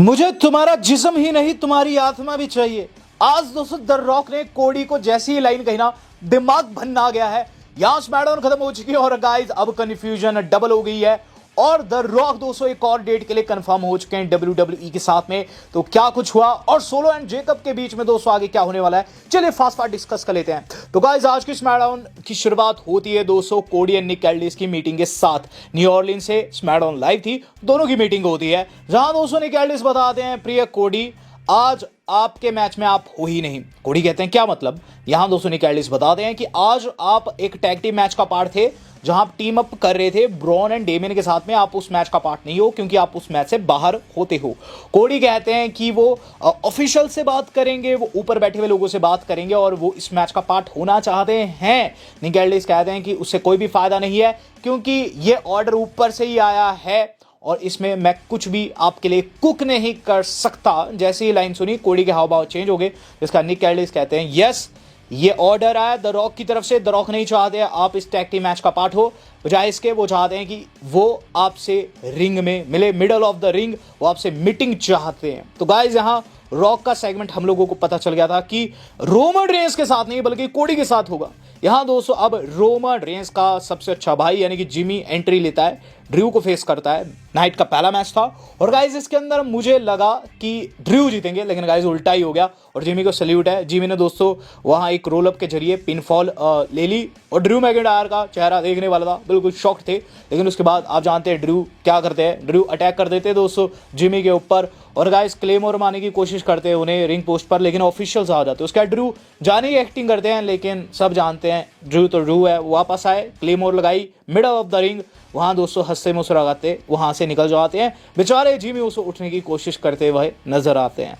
मुझे तुम्हारा जिस्म ही नहीं तुम्हारी आत्मा भी चाहिए। आज दोस्तों द रॉक ने कोडी को जैसी ही लाइन कही ना, दिमाग भन्ना गया है। यहां स्मैकडाउन खत्म हो चुकी है और गाइस अब कंफ्यूजन डबल हो गई है और द रॉक दोस्तों एक और डेट के लिए कंफर्म हो चुके हैं WWE के साथ में। तो क्या कुछ हुआ और सोलो एंड जेकब के बीच में दोस्तों आगे क्या होने वाला है, चलिए फास्ट डिस्कस कर लेते हैं। तो गाइस आज की स्मैकडाउन की शुरुआत होती है दोस्तों कोडी एंड निक एल्डिस की मीटिंग के साथ। न्यू ऑरलिन से स्मैकडाउन लाइव थी, दोनों की मीटिंग होती है जहां दोस्तों निक एल्डिस बताते हैं प्रिय कोडी आज आपके मैच में आप हो ही नहीं। कोडी कहते हैं क्या मतलब। यहां दोस्तों निक एल्डिस बताते हैं कि आज आप एक टैग टीम मैच का पार्ट थे जहां आप टीम अप कर रहे थे ब्रॉन एंड डेमियन के साथ में। आप उस मैच का पार्ट नहीं हो क्योंकि आप उस मैच से बाहर होते हो। कोडी कहते हैं कि वो ऑफिशियल से बात करेंगे, वो ऊपर बैठे हुए लोगों से बात करेंगे और वो इस मैच का पार्ट होना चाहते हैं। निक एल्डिस कहते हैं कि उससे कोई भी फायदा नहीं है क्योंकि ये ऑर्डर ऊपर से ही आया है और इसमें मैं कुछ भी आपके लिए कुक नहीं कर सकता। जैसे ही लाइन सुनी कोडी के हाव भाव चेंज हो गए, जिसका निक एल्डिस कहते हैं यस ये ऑर्डर आया द रॉक की तरफ से। द रॉक नहीं चाहते आप इस टैग टीम मैच का पार्ट हो, बजाय इसके वो चाहते हैं कि वो आपसे रिंग में मिले, मिडल ऑफ द रिंग, वो आपसे मीटिंग चाहते हैं। तो गाइस यहाँ रॉक का सेगमेंट हम लोगों को पता चल गया था कि रोमन रेंस के साथ नहीं बल्कि कोडी के साथ होगा। यहां दोस्तों अब रोमन रेंस का सबसे अच्छा भाई यानी कि जिमी एंट्री लेता है, ड्रू को फेस करता है। नाइट का पहला मैच था और गाइस इसके अंदर मुझे लगा कि ड्रू जीतेंगे, लेकिन गाइस उल्टा ही हो गया और जिमी को सल्यूट है। जिमी ने दोस्तों वहां एक रोल अप के जरिए पिनफॉल ले ली और ड्रू मैकिंटायर का चेहरा देखने वाला था, बिल्कुल शॉक थे। लेकिन उसके बाद आप जानते हैं ड्रू क्या करते हैं, ड्रू अटैक कर देते हैं दोस्तों जिमी के ऊपर और गाइस क्लेमोर मारने की कोशिश करते हैं उन्हें रिंग पोस्ट पर, लेकिन ऑफिशियल्स आ जाते हैं। उसके बाद ड्रू जाने की एक्टिंग करते हैं, लेकिन सब जानते हैं ड्रू तो ड्रू है। वापस आए, क्लेमोर लगाई मिडल ऑफ द रिंग, वहां दोस्तों हंसते मुस्कुराते वहां से निकल जाते हैं। बेचारे जिमी उसे उठने की कोशिश करते हुए नजर आते हैं।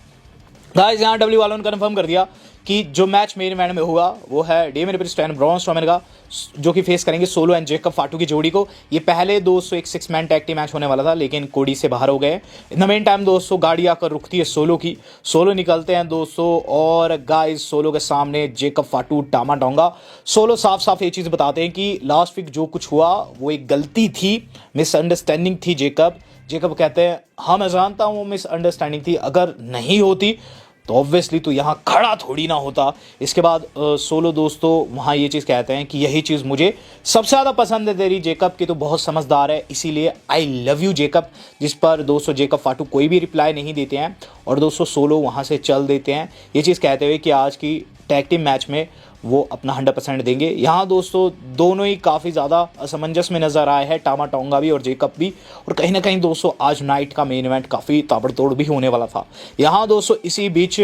गाइस यहाँ डब्ल्यू वालों ने कंफर्म कर दिया कि जो मैच मेन इवेंट में होगा वो है Damian Priest and Braun Strowman का, जो कि फेस करेंगे सोलो एंड जेकब फाटू की जोड़ी को। ये पहले दोस्तों एक 6 मैन टैग टीम मैच होने वाला था, लेकिन कोडी से बाहर हो गए। इन द मेन टाइम दोस्तों गाड़ी आकर रुकती है सोलो की, सोलो निकलते हैं दोस्तों और गाइस सोलो के सामने जेकब फाटू टामा डोंगा। सोलो साफ साफ ये चीज़ बताते हैं कि लास्ट वीक जो कुछ हुआ वो एक गलती थी, मिसअंडरस्टैंडिंग थी। जेकब कहते हैं हाँ मैं जानता हूँ वो मिसअंडरस्टैंडिंग थी, अगर नहीं होती तो ऑब्वियसली तो यहाँ खड़ा थोड़ी ना होता। इसके बाद सोलो दोस्तों वहाँ ये चीज़ कहते हैं कि यही चीज़ मुझे सबसे ज़्यादा पसंद है तेरी जेकब की, तो बहुत समझदार है, इसीलिए आई लव यू जेकब। जिस पर दोस्तों जेकब फाटू कोई भी रिप्लाई नहीं देते हैं और दोस्तों सोलो वहाँ से चल देते हैं, ये चीज़ कहते हुए कि आज की टैग टीम मैच में वो अपना 100% देंगे। यहाँ दोस्तों दोनों ही काफ़ी ज़्यादा असमंजस में नजर आए हैं, टामा टोंगा भी और जेकब भी। और कहीं ना कहीं दोस्तों आज नाइट का मेन इवेंट काफ़ी ताबड़तोड़ भी होने वाला था। यहाँ दोस्तों इसी बीच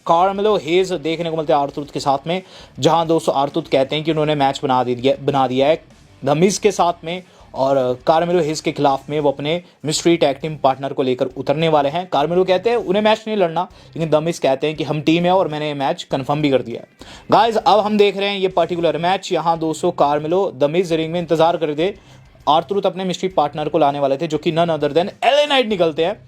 कार्मेलो हेज देखने को मिलते हैं आर्थुत के साथ में, जहाँ दोस्तों आर्थुत कहते हैं कि उन्होंने मैच बना दिया है द मिज के साथ में और कार्मेलो हेज के खिलाफ में वो अपने मिस्ट्री टैग टीम पार्टनर को लेकर उतरने वाले हैं। कार्मेलो कहते हैं उन्हें मैच नहीं लड़ना, लेकिन द मिज कहते हैं कि हम टीम है और मैंने ये मैच कंफर्म भी कर दिया है। गाइस अब हम देख रहे हैं ये पर्टिकुलर मैच। यहाँ दोस्तों कार्मेलो द मिज रिंग में इंतजार कर रहे थे, आर्थुत अपने मिस्ट्री पार्टनर को लाने वाले थे जो कि none other than LA Knight निकलते हैं।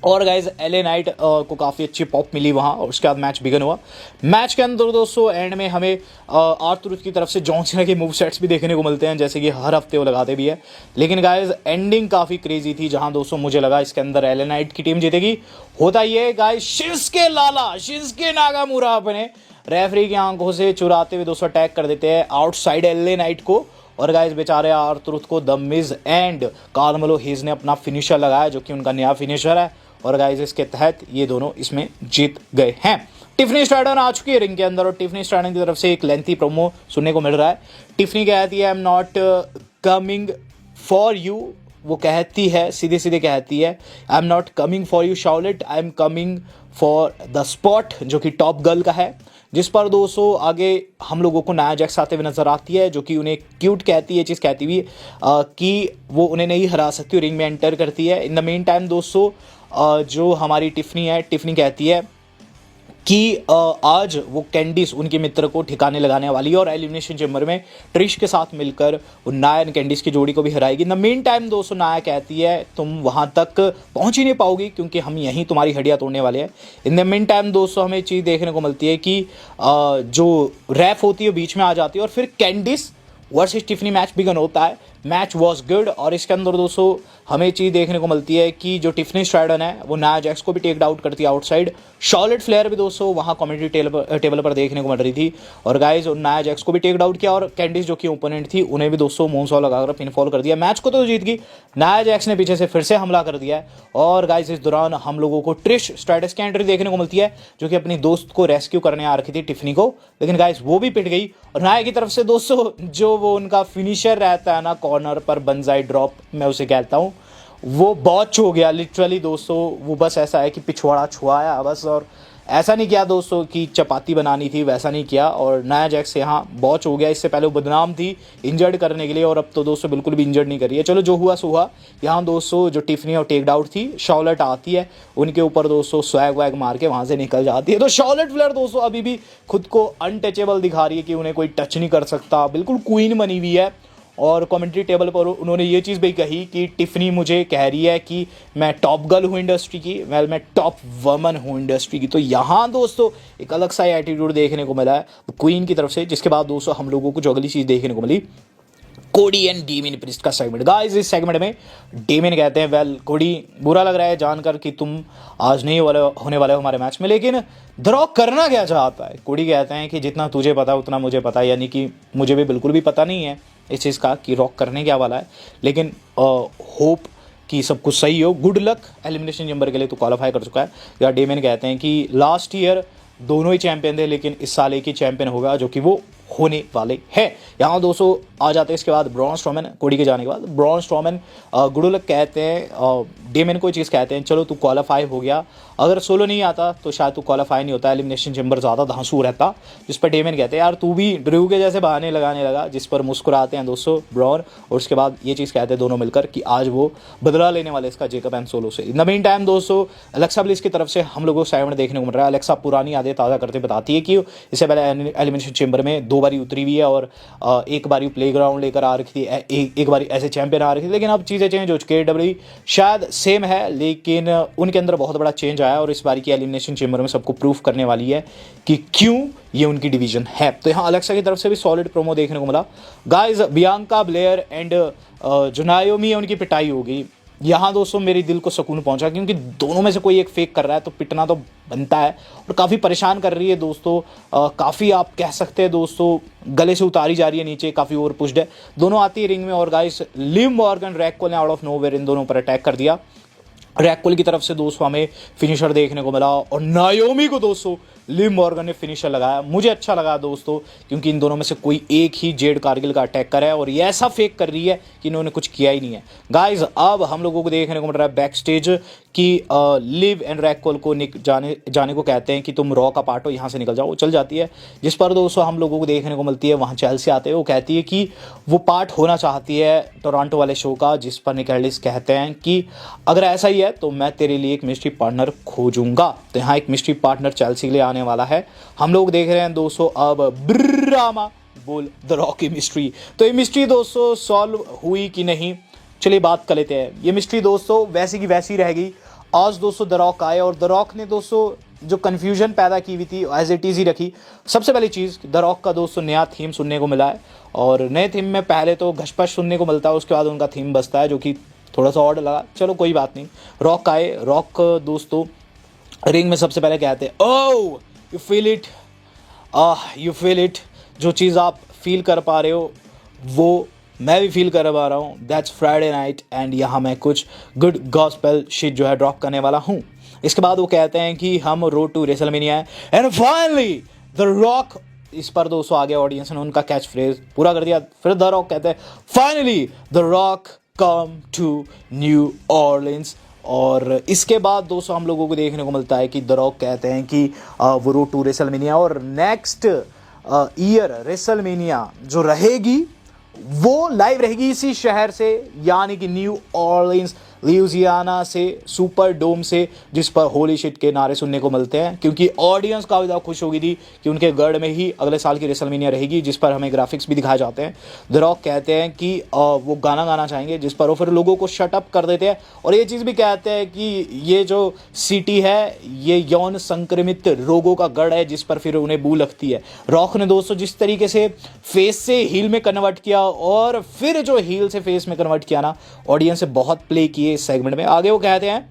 और गाइज एलए नाइट को काफ़ी अच्छी पॉप मिली वहाँ और उसके बाद मैच बिगन हुआ। मैच के अंदर दोस्तों एंड में हमें आर्थुत की तरफ से जॉन सीना के मूव सेट्स भी देखने को मिलते हैं, जैसे कि हर हफ्ते वो लगाते भी है। लेकिन गाइज एंडिंग काफ़ी क्रेजी थी, जहाँ दोस्तों मुझे लगा इसके अंदर एलए नाइट की टीम जीतेगी। होता ये गाइज शिंस्के लाला शिंस्के नागामुरा अपने रेफरी की आंखों से चुराते हुए दोस्तों अटैक कर देते हैं आउटसाइड एलए नाइट को और गाइज बेचारे आर्थुत को द मिज एंड कार्मेलो हेज ने अपना फिनिशर लगाया जो कि उनका नया फिनिशर है और गाइज इसके तहत ये दोनों इसमें जीत गए हैं। टिफनी स्ट्रैटन आ चुकी है रिंग के अंदर और टिफनी स्ट्रैटन की तरफ से एक लेंथी प्रोमो सुनने को मिल रहा है। टिफनी कहती है I am not coming for you, वो कहती है सीधे सीधे कहती है I am not coming for you Charlotte, I am coming for the spot, जो कि टॉप गर्ल का है। जिस पर दोस्तों आगे हम लोगों को नाया जैक्स आते हुए नजर आती है जो कि उन्हें क्यूट कहती है, चीज़ कहती हुई कि वो उन्हें नहीं हरा सकती, रिंग में एंटर करती है। इन द मेन टाइम दोस्तों जो हमारी टिफनी है, टिफनी कहती है कि आज वो कैंडिस उनके मित्र को ठिकाने लगाने वाली है और एलिमिनेशन चैम्बर में ट्रिश के साथ मिलकर वो नाया एंड कैंडिस की जोड़ी को भी हराएगी। इन द मेन टाइम दोस्तों नाया कहती है तुम वहाँ तक पहुँच ही नहीं पाओगी क्योंकि हम यहीं तुम्हारी हड्डियाँ तोड़ने वाले हैं। इन द मेन टाइम दोस्तों हमें चीज़ देखने को मिलती है कि जो रैफ होती है बीच में आ जाती है और फिर Candice versus Tiffany match began होता है। Match was good. और इसके अंदर दोस्तों हमें चीज़ देखने को मिलती है कि जो टिफनी स्ट्रैडन है वो नाया जैक्स को भी टेक आउट करती है आउटसाइड। शॉर्लेट फ्लेयर भी दोस्तों वहाँ कमेंट्री टेबल पर देखने को मिल रही थी। और गाइज नाया जैक्स को भी टेक आउट किया और कैंडिस जो कि ओपोनेंट थी उन्हें भी दोस्तों मूनसॉल लगाकर पिनफॉल कर दिया। मैच को तो जीत गई, नाया जैक्स ने पीछे से फिर से हमला कर दिया है। और गाइज इस दौरान हम लोगों को ट्रिश स्ट्रैटस की एंट्री देखने को मिलती है जो कि अपनी दोस्त को रेस्क्यू करने आ रखी थी टिफनी को, लेकिन गाइज वो भी पिट गई। और नाया की तरफ से दोस्तों जो वो उनका फिनिशर रहता है ना कॉर्नर पर बंजाई ड्रॉप, मैं उसे कहता हूँ, वो बॉच हो गया लिटरली दोस्तों। वो बस ऐसा है कि पिछवाड़ा छुआया बस, और ऐसा नहीं किया दोस्तों कि चपाती बनानी थी, वैसा नहीं किया। और नाया जैक्स यहाँ बॉच हो गया। इससे पहले वो बदनाम थी इंजर्ड करने के लिए, और अब तो दोस्तों बिल्कुल भी इंजर्ड नहीं कर रही है। चलो जो हुआ सो हुआ। यहाँ दोस्तों जो टिफनी और टेक आउट थी, शॉर्लेट आती है उनके ऊपर दोस्तों, स्वैग वैग मार के वहाँ से निकल जाती है। तो शॉर्लेट फ्लेयर दोस्तों अभी भी खुद को अनटचेबल दिखा रही है कि उन्हें कोई टच नहीं कर सकता, बिल्कुल क्वीन बनी हुई है। और कमेंट्री टेबल पर उन्होंने ये चीज़ भी कही कि टिफनी मुझे कह रही है कि मैं टॉप गर्ल हूँ इंडस्ट्री की, मैं टॉप वमन हूँ इंडस्ट्री की। तो यहाँ दोस्तों एक अलग सा एटीट्यूड देखने को मिला है क्वीन की तरफ से। जिसके बाद दोस्तों हम लोगों को जो अगली चीज़ देखने को मिली, कोडी एंड डेमियन प्रीस्ट का सेगमेंट। गाइस इस सेगमेंट में डेमियन कहते हैं, वेल कोडी बुरा लग रहा है जानकर कि तुम आज नहीं होने वाले हो हमारे मैच में, लेकिन द रॉक करना क्या चाहता है। कोडी कहते हैं कि जितना तुझे पता उतना मुझे पता है, यानी कि मुझे भी बिल्कुल भी पता नहीं है इस चीज़ का कि रॉक करने क्या वाला है, लेकिन होप कि सब कुछ सही हो। गुड लक एलिमिनेशन चैम्बर के लिए तो क्वालिफाई कर चुका है। या डेमियन कहते हैं कि लास्ट ईयर दोनों ही चैंपियन थे, लेकिन इस साल एक ही चैंपियन होगा जो कि वो होने वाले हैं। यहाँ दोस्तों आ जाते हैं इसके बाद ब्रॉन स्ट्रोमैन। कोडी के जाने के बाद ब्रॉन स्ट्रोमैन गुड लक कहते हैं, डेमियन को चीज़ कहते हैं चलो तू क्वालिफाई हो गया, अगर सोलो नहीं आता तो शायद तू क्वालिफाई नहीं होता, एलिमिनेशन चैम्बर ज़्यादा धांसू रहता। जिस पर डेमियन कहते हैं यार तू भी ड्रू के जैसे बहाने लगाने लगा, जिस पर मुस्कुराते हैं दोस्तों ब्रॉन। और उसके बाद ये चीज़ कहते हैं दोनों मिलकर कि आज वो बदला लेने वाले इसका जेकब एंड सोलो से। इन द मीन टाइम दोस्तों अलेक्सा ब्लिस की तरफ से हम लोगों को सेगमेंट देखने को मिल रहा है। अलेक्सा पुरानी यादें ताज़ा करते बताती है कि इससे पहले एलिमिनेशन चैम्बर में 2 बारी उतरी हुई है और एक बारी प्ले ग्राउंड लेकर आ रखी थी, एक बारी ऐसे चैंपियन आ रखी थी। लेकिन अब चीज़ें चेंज हो चुकी है। डब्ल्यू शायद सेम है लेकिन उनके अंदर बहुत बड़ा चेंज आया और इस बारी की एलिमिनेशन चैम्बर में सबको प्रूफ करने वाली है कि क्यों ये उनकी डिवीजन है। तो यहाँ अलेक्सा की तरफ से भी सॉलिड प्रोमो देखने को मिला। गाइज बियांका ब्लेयर एंड जो नायोमी है उनकी पिटाई हो गई। यहाँ दोस्तों मेरे दिल को सुकून पहुंचा क्योंकि दोनों में से कोई एक फेक कर रहा है तो पिटना तो बनता है। और काफ़ी परेशान कर रही है दोस्तों, काफ़ी आप कह सकते हैं दोस्तों गले से उतारी जा रही है नीचे, काफ़ी ओवर पुश्ड है। दोनों आती है रिंग में और गाइस लिव मॉर्गन रैककोल ने आउट ऑफ नोवेयर इन दोनों पर अटैक कर दिया। रैककोल की तरफ से दोस्तों हमें फिनिशर देखने को मिला और नायोमी को दोस्तों लिव मॉर्गन ने फिनिशर लगाया। मुझे अच्छा लगा दोस्तों क्योंकि इन दोनों में से कोई एक ही जेड कारगिल का अटैकर है और ये ऐसा फेक कर रही है कि इन्होंने कुछ किया ही नहीं है। गाइज अब हम लोगों को देखने को मिल रहा है बैक स्टेज कि लिव एंड रैककोल को जाने को कहते हैं कि तुम रॉ का पार्ट हो, यहाँ से निकल जाओ। वो चल जाती है जिस पर दोस्तों हम लोगों को देखने को मिलती है वहाँ चेल्सी आते हैं। वो कहती है कि वो पार्ट होना चाहती है टोरंटो वाले शो का, जिस पर निक एल्डिस कहते हैं कि अगर ऐसा ही है तो मैं तेरे लिए एक मिस्ट्री पार्टनर खोजूंगा। तो यहाँ एक मिस्ट्री पार्टनर चेल्सी के लिए आने वाला है। हम लोग देख रहे हैं दोस्तों अब ब्रामा बोल द रॉक की मिस्ट्री। तो ये मिस्ट्री दोस्तों सॉल्व हुई कि नहीं, चलिए बात कर लेते हैं। ये मिस्ट्री दोस्तों वैसी की वैसी रहेगी। आज दोस्तों द रॉक आए और द रॉक ने दोस्तों जो कन्फ्यूजन पैदा की हुई थी एज इट इज ही रखी। सबसे पहली चीज़ द रॉक का दोस्तों नया थीम सुनने को मिला है और नए थीम में पहले तो घसपश सुनने को मिलता है, उसके बाद उनका थीम बजता है जो कि थोड़ा सा ऑड लगा। चलो कोई बात नहीं। रॉक आए, रॉक दोस्तों रिंग में सबसे पहले कहते हैं oh you feel it, you feel it. जो चीज़ आप फील कर पा रहे हो वो मैं भी फील कर पा रहा हूँ। दैट्स फ्राइडे नाइट एंड यहाँ मैं कुछ गुड गॉस्पेल शिट जो है ड्रॉप करने वाला हूँ। इसके बाद वो कहते हैं कि हम रोड टू रेसलमेनिया है एंड फाइनली द रॉक। इस पर दोस्तों आगे ऑडियंस ने उनका कैच फ्रेज पूरा कर दिया। फिर द रॉक कहते हैं finally the Rock come to New Orleans. और इसके बाद दोस्तों हम लोगों को देखने को मिलता है कि द रॉक कहते हैं कि वो रोड टू रेसलमेनिया और नेक्स्ट ईयर रेसलमेनिया जो रहेगी वो लाइव रहेगी इसी शहर से, यानी कि न्यू ऑरलिन्स। ल्यूजियाना से, सुपर डोम से, जिस पर होली शिट के नारे सुनने को मिलते हैं, क्योंकि ऑडियंस काफ़ी ज़्यादा खुश होगी थी कि उनके गढ़ में ही अगले साल की रेसलमेनिया रहेगी, जिस पर हमें ग्राफिक्स भी दिखाए जाते हैं। द रॉक कहते हैं कि वो गाना गाना चाहेंगे, जिस पर वो फिर लोगों को शट अप कर देते हैं, और ये चीज़ भी कहते हैं कि ये जो सिटी है ये यौन संक्रमित रोगों का गढ़ है, जिस पर फिर उन्हें बू लगती है। रॉक ने दोस्तों जिस तरीके से फेस से हील में कन्वर्ट किया और फिर जो हील से फेस में कन्वर्ट किया ना, ऑडियंस से बहुत प्ले किए इस सेगमेंट में। आगे वो कहते हैं,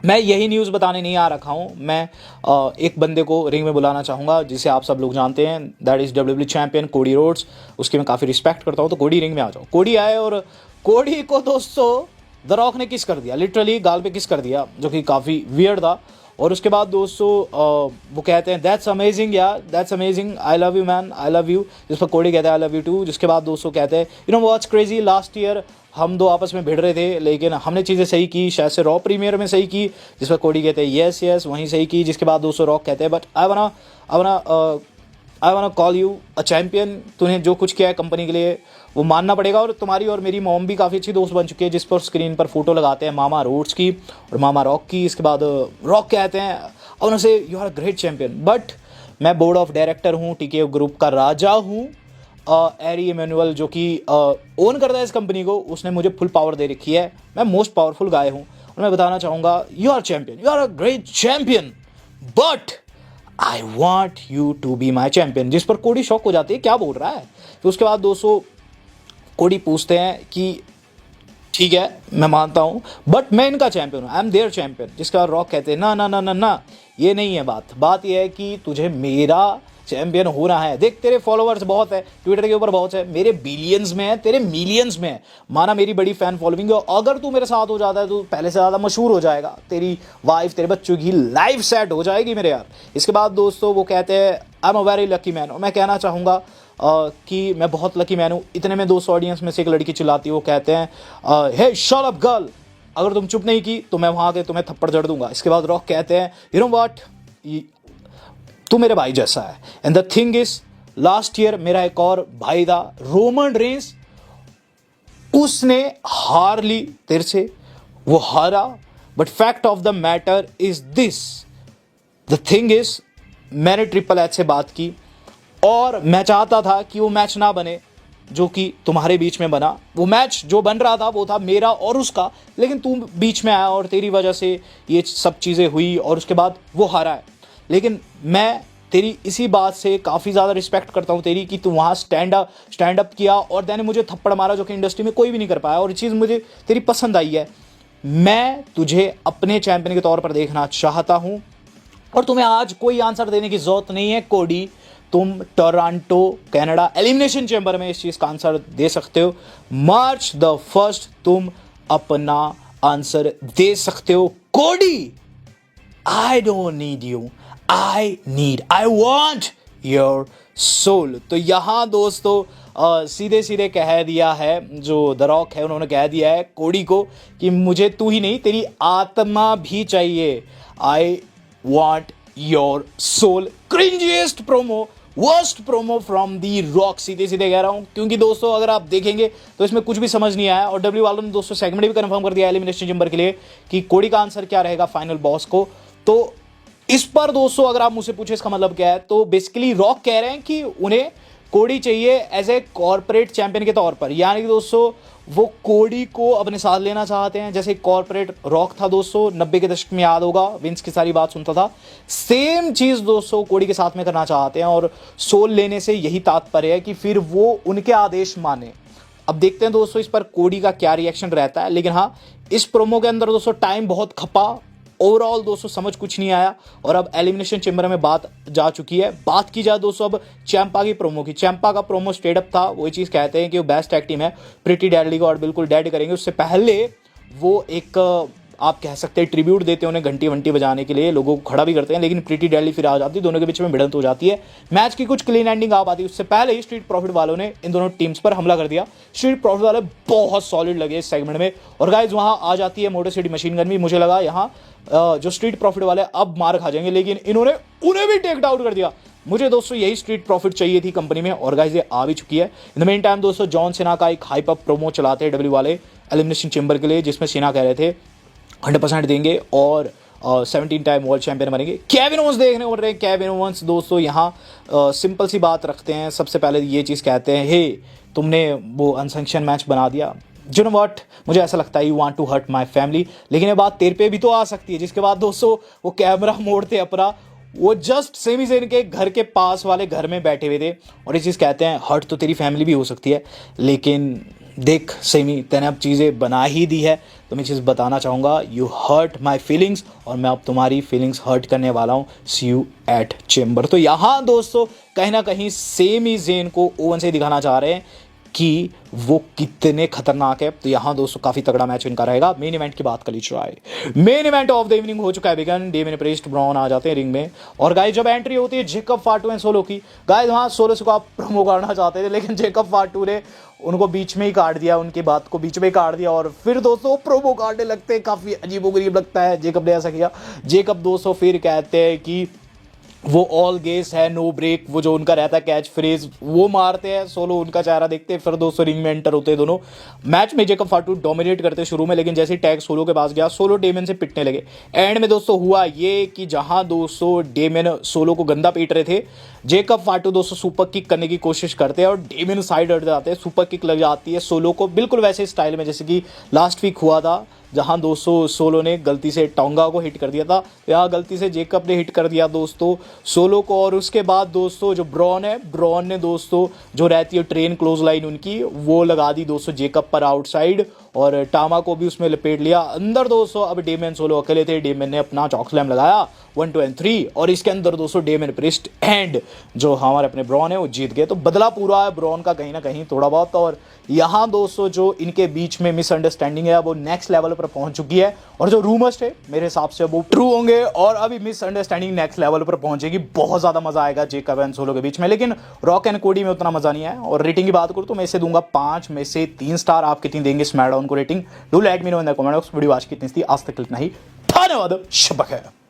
मैं यही न्यूज़ बताने नहीं आ रखा हूँ, मैं एक बंदे को रिंग में बुलाना चाहूँगा जिसे आप सब लोग जानते हैं, that is WWE champion Cody Rhodes. उसकी मैं काफ़ी रिस्पेक्ट करता हूँ, तो कोडी रिंग में आ जाओ। कोडी आए और कोडी को दोस्तों द रॉक ने किस कर दिया, लिटरली गाल पे किस कर दिया, जो कि काफ़ी वियर्ड था। और उसके बाद दोस्तों वो कहते हैं दैट्स अमेजिंग यार, that's amazing, I love you man, I love you. जिस पर कोडी कहता है आई लव यू टू। जिसके बाद दोस्तों कहते हैं you know what's crazy, last year हम दो आपस में भिड़ रहे थे लेकिन हमने चीज़ें सही की, शायद से रॉ प्रीमियर में सही की। जिस पर कोडी कहते हैं येस येस वहीं सही की। जिसके बाद दोस्तों रॉक कहते हैं बट आई वाना कॉल यू अ चैम्पियन। तूने जो कुछ किया है कंपनी के लिए वो मानना पड़ेगा, और तुम्हारी और मेरी मॉम भी काफ़ी अच्छी दोस्त बन चुकी है। जिस पर स्क्रीन पर फोटो लगाते हैं मामा रोड्स की और मामा रॉक की। इसके बाद रॉक कहते हैं और उनसे you are a great champion, but मैं बोर्ड ऑफ डायरेक्टर हूँ, टीके ग्रुप का राजा हूँ। एरी इमैनुअल जो कि ओन करता है इस कंपनी को, उसने मुझे फुल पावर दे रखी है, मैं मोस्ट पावरफुल गाय हूँ। और मैं बताना चाहूँगा you are champion, you are a great champion, but I want you to be my champion. जिस पर कोडी शॉक हो जाती है, क्या बोल रहा है। तो उसके बाद दोस्तों कोडी पूछते हैं कि ठीक है मैं मानता हूँ बट मैं इनका चैंपियन हूँ, आई एम देयर चैंपियन। जिसके बाद रॉक कहते हैं ना ना ना ना ना, ये नहीं है बात ये है कि तुझे मेरा चैंपियन होना है। देख तेरे फॉलोअर्स बहुत है, ट्विटर के ऊपर बहुत है, मेरे बिलियंस में है, तेरे मिलियंस में है। माना मेरी बड़ी फैन फॉलोइंग है, अगर तू मेरे साथ हो जाता है तो पहले से ज़्यादा मशहूर हो जाएगा, तेरी वाइफ तेरे बच्चों की लाइफ सेट हो जाएगी मेरे यार। इसके बाद दोस्तों वो कहते हैं I am a very lucky man. और मैं कहना चाहूँगा कि मैं बहुत लकी मैन हूँ। इतने में दोस्तों ऑडियंस में से एक लड़की चिल्लाती है, वो कहते हैं हे शट अप गर्ल, अगर तुम चुप नहीं की तो मैं वहाँ आके तुम्हें थप्पड़ जड़ दूंगा। इसके बाद रॉक कहते हैं यू नो व्हाट, तू मेरे भाई जैसा है, and the thing is last year मेरा एक और भाई था रोमन रेंस, उसने हार ली तेरे से, वो हारा, but fact of the matter is this, the thing is मैंने ट्रिपल एच से बात की और मैं चाहता था कि वो मैच ना बने जो कि तुम्हारे बीच में बना। वो मैच जो बन रहा था वो था मेरा और उसका, लेकिन तू बीच में आया और तेरी वजह से ये सब चीज़ें हुई और उसके बाद वो हारा है। लेकिन मैं तेरी इसी बात से काफ़ी ज़्यादा रिस्पेक्ट करता हूँ तेरी, कि तू वहाँ स्टैंड अप किया और तेने मुझे थप्पड़ मारा जो कि इंडस्ट्री में कोई भी नहीं कर पाया, और ये चीज़ मुझे तेरी पसंद आई है। मैं तुझे अपने चैंपियन के तौर पर देखना चाहता हूँ और तुम्हें आज कोई आंसर देने की ज़रूरत नहीं है कोडी। तुम टोरंटो कनाडा एलिमिनेशन चैम्बर में इस चीज़ का आंसर दे सकते हो। मार्च द 1 तुम अपना आंसर दे सकते हो Cody. I don't need you, I want your soul. तो यहाँ दोस्तों सीधे सीधे कह दिया है, जो द रॉक है उन्होंने कह दिया है कोडी को कि मुझे तू ही नहीं तेरी आत्मा भी चाहिए। I want your soul. Cringiest promo, worst promo from the Rock, सीधे सीधे कह रहा हूं, क्योंकि दोस्तों अगर आप देखेंगे तो इसमें कुछ भी समझ नहीं आया। और डब्ल्यू वालों ने दोस्तों सेगमेंट भी कंफर्म कर दिया एलिमिनेशन चैम्बर के लिए कि कोडी का आंसर क्या रहेगा फाइनल बॉस को। तो इस पर दोस्तों अगर आप मुझसे पूछे इसका मतलब क्या है, तो बेसिकली रॉक कह रहे हैं कि उन्हें कोडी चाहिए एज ए कॉर्पोरेट चैंपियन के तौर पर, यानी कि दोस्तों वो कोडी को अपने साथ लेना चाहते हैं। जैसे कॉर्पोरेट रॉक था दोस्तों 90 के दशक में, याद होगा विंस की सारी बात सुनता था, सेम चीज़ दोस्तों कोडी के साथ में करना चाहते हैं। और सोल लेने से यही तात्पर्य है कि फिर वो उनके आदेश माने। अब देखते हैं दोस्तों इस पर कोडी का क्या रिएक्शन रहता है। लेकिन हाँ, इस प्रोमो के अंदर दोस्तों टाइम बहुत खपा, ओवरऑल दोस्तों समझ कुछ नहीं आया और अब एलिमिनेशन चैम्बर में बात जा चुकी है। बात की जाए दोस्तों अब चैंपा की प्रोमो की। चैंपा का प्रोमो स्ट्रेट अप था, वही चीज़ कहते हैं कि वो बेस्ट टैग टीम है, प्रीटी डैडली को और बिल्कुल डेड करेंगे। उससे पहले वो एक आप कह सकते हैं ट्रिब्यूट देते हैं उन्हें, घंटी वंटी बजाने के लिए लोगों को खड़ा भी करते हैं, लेकिन प्रीटी डैडली फिर आ जाती है, दोनों के बीच में भिड़ंत हो जाती है। मैच की कुछ क्लीन एंडिंग आ पाती है, उससे पहले ही स्ट्रीट प्रॉफिट वालों ने इन दोनों टीम्स पर हमला कर दिया। स्ट्रीट प्रॉफिट वाले बहुत सॉलिड लगे इस सेगमेंट में, और गाइज वहाँ आ जाती है मोटर सिटी मशीन गन भी। मुझे लगा यहाँ जो स्ट्रीट प्रॉफिट वाले अब मार खा जाएंगे, लेकिन इन्होंने उन्हें भी टेक डाउन कर दिया। मुझे दोस्तों यही स्ट्रीट प्रॉफिट चाहिए थी कंपनी में, और गाइस ये आ भी चुकी है। इन द मेन टाइम दोस्तों जॉन सिना का एक हाइप अप प्रोमो चलाते हैं डब्ल्यू वाले, एलिमिनेशन चेंबर के लिए, जिसमें सीना कह रहे थे 100% देंगे और 17 टाइम वर्ल्ड चैंपियन बनेंगे। केविन ओवेंस देखने को मिल रहे हैं। केविन ओवेंस दोस्तों यहाँ सिंपल सी बात रखते हैं, सबसे पहले ये चीज़ कहते हैं, हे तुमने वो अनसैंक्शन मैच बना दिया, यू नो व्हाट, मुझे ऐसा लगता है you want to hurt my family. लेकिन ये बात तेरे पे भी तो आ सकती है। जिसके बाद दोस्तों वो कैमरा मोड़ते अपना, वो जस्ट सेमी ज़ेन के घर के पास वाले घर में बैठे हुए थे और ये चीज़ कहते हैं, हर्ट तो तेरी फैमिली भी हो सकती है, लेकिन देख सेमी, तेने अब चीज़ें बना ही दी है तो मैं चीज़ बताना चाहूँगा, यू हर्ट माई फीलिंग्स और मैं अब तुम्हारी फीलिंग्स हर्ट करने वाला हूँ, सी यू एट चेंबर। तो यहाँ दोस्तों कहीं ना कहीं सेमी ज़ेन को ओवन से दिखाना चाह रहे हैं कि वो कितने खतरनाक है। तो यहाँ दोस्तों काफी तगड़ा मैच इनका रहेगा। मेन इवेंट की बात कर ली जाए, main event of the evening हो चुका है बिगन। डेमियन प्रीस्ट ब्रॉन आ जाते हैं रिंग में और गाइस जब एंट्री होती है जेकब फाटू एंड सोलो की, गाइस वहाँ सोलो को आप प्रोमो करना चाहते थे लेकिन जेकब फाटू ने उनको बीच में ही काट दिया, उनकी बात को बीच में ही काट दिया और फिर दोस्तों प्रोमो काटने लगते हैं। काफी अजीबोगरीब लगता है जेकब ने ऐसा किया। जेकब दोस्तों फिर कहते हैं कि वो ऑल गेस है नो ब्रेक, वो जो उनका रहता है कैच फ्रेज वो मारते हैं। सोलो उनका चेहरा देखते हैं, फिर दोस्तों रिंग में एंटर होते हैं दोनों। मैच में जेकब फाटू डोमिनेट करते शुरू में, लेकिन जैसे टैग सोलो के पास गया सोलो डेमियन से पिटने लगे। एंड में दोस्तों हुआ ये कि जहां दोस्तों डेमियन सोलो को गंदा पीट रहे थे, जेकब फाटू दोस्तों सुपर किक करने की कोशिश करते हैं और डेमियन साइड हट जाते हैं, सुपर किक लग जाती है सोलो को बिल्कुल वैसे स्टाइल में जैसे कि लास्ट वीक हुआ था, जहां दोस्तों सोलो ने गलती से टोंगा को हिट कर दिया था। यहाँ गलती से जेकब ने हिट कर दिया दोस्तों सोलो को और उसके बाद दोस्तों जो ब्रॉन है, ब्रॉन ने दोस्तों जो रहती है ट्रेन क्लोज लाइन उनकी, वो लगा दी दोस्तों जेकब पर आउटसाइड और टामा को भी उसमें लपेट लिया अंदर दोस्तों। अब डेमियन सोलो अकेले थे, डेमियन ने अपना चॉक स्लैम लगाया 1 2 and 3 और इसके अंदर दोस्तों डेमियन प्रीस्ट एंड जो हमारे अपने ब्रॉन है वो जीत गए। तो बदला पूरा है ब्रॉन का कहीं ना कहीं थोड़ा बहुत। और यहाँ दोस्तों जो इनके बीच में मिसअंडरस्टैंडिंग है वो नेक्स्ट लेवल पर पहुंच चुकी है और जो रूमर्स थे मेरे हिसाब से वो ट्रू होंगे और अभी मिसअंडरस्टैंडिंग नेक्स्ट लेवल पर पहुंचेगी। बहुत ज्यादा मजा आएगा जेकब एंड सोलो के बीच में, लेकिन रॉक एंड कोडी में उतना मजा नहीं है। और रेटिंग की बात करूं तो मैं इसे दूंगा 5 में से 3 स्टार। आप कितनी देंगे स्मैकडाउन को rating? Do let me know in the comment box. Video आज कितनी थी आज तक इतना ही। धन्यवाद, शब्बा खैर।